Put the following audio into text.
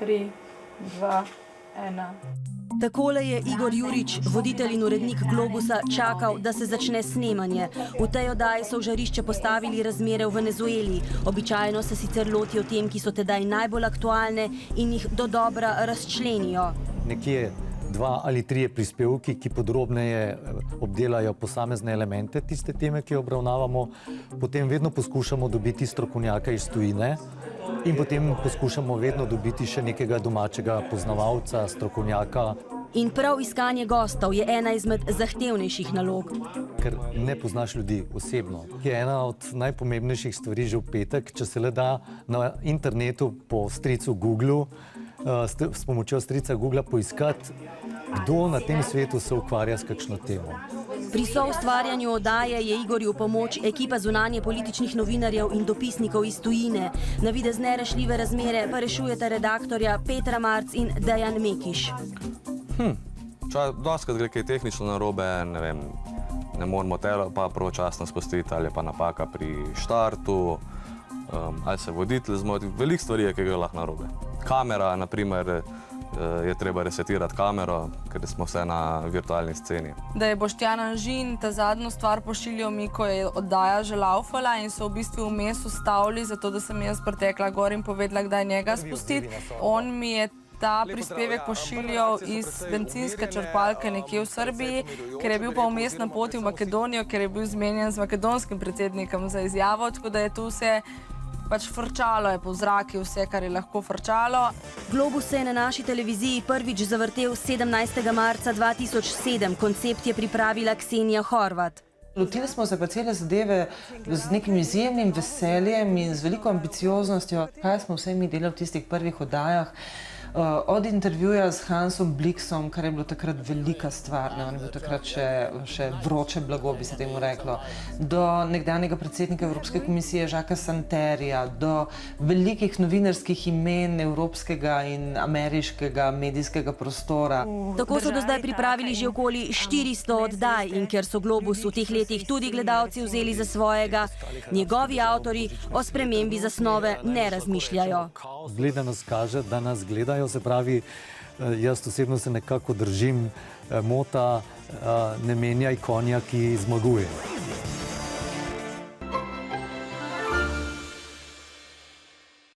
3, 2, 1. Takole je Igor Jurič, voditelj in urednik Globusa, čakal, da se začne snemanje. V tej oddaji so v žarišče postavili razmere v Venezueli. Običajno se sicer lotijo tem, ki so tedaj najbolj aktualne in jih dodobra razčlenijo. Nekje 2 ali 3 prispevki, ki podrobneje obdelajo posamezne elemente tiste teme, ki jo obravnavamo. Potem vedno poskušamo dobiti strokovnjaka iz tujine in potem poskušamo vedno dobiti še nekega domačega poznavalca, strokovnjaka. In prav iskanje gostov je ena izmed zahtevnejših nalog. Ker ne poznaš ljudi osebno. Je ena od najpomembnejših stvari že v petek, če se le da na internetu po stricu Google, s pomočjo strica Google poiskati, kdo na tem svetu se ukvarja s kakšno temo. Pri soustvarjanju oddaje je Igorju v pomoč ekipa zunanje političnih novinarjev in dopisnikov iz tujine. Navidezne rešljive razmere pa rešujeta redaktorja Petra Marc in Dejan Mekiš. Dostikrat gre kaj tehnično narobe, ne vem, ne moramo telo pa pravočasno spustiti, ali je pa napaka pri štartu, ali se voditelj zmoti. Veliko stvari je, ki ga lahko narobe. Kamera, na primer, je treba resetirati kamero, ker smo vse na virtualni sceni. Da je Boštjan Anžin ta zadnjo stvar pošiljal mi, ko je oddaja že laufala in so v bistvu vmes ustavili, zato da sem jaz pritekla gor in povedala, kdaj njega spustiti. On mi je ta prispevek pošiljal iz bencinske črpalke nekje v Srbiji, ker je bil pa vmes na poti v Makedonijo, ker je bil zmenjen z makedonskim predsednikom za izjavo, tako da je tu vse pač frčalo je po zraki vse, kar je lahko frčalo. Globus se je na naši televiziji prvič zavrtel 17. marca 2007. Koncept je pripravila Ksenija Horvat. Lotili smo se pa cele zadeve z nekim izjemnim veseljem in z veliko ambicioznostjo. Kaj smo vse mi delali v tistih prvih oddajah? Od intervjuja z Hansom Blixom, kar je bilo takrat velika stvar, on je bil takrat še vroče blago, bi se temu reklo, do nekdanjega predsednika Evropske komisije Žaka Santerja, do velikih novinarskih imen evropskega in ameriškega medijskega prostora. Tako so do zdaj pripravili že okoli 400 oddaj in ker so Globus v teh letih tudi gledalci vzeli za svojega, njegovi avtorji o spremembi zasnove ne razmišljajo. Gledanost kaže, da nas gledajo, se pravi, jaz osebno se nekako držim mota, ne menjaj konja, ki zmaguje.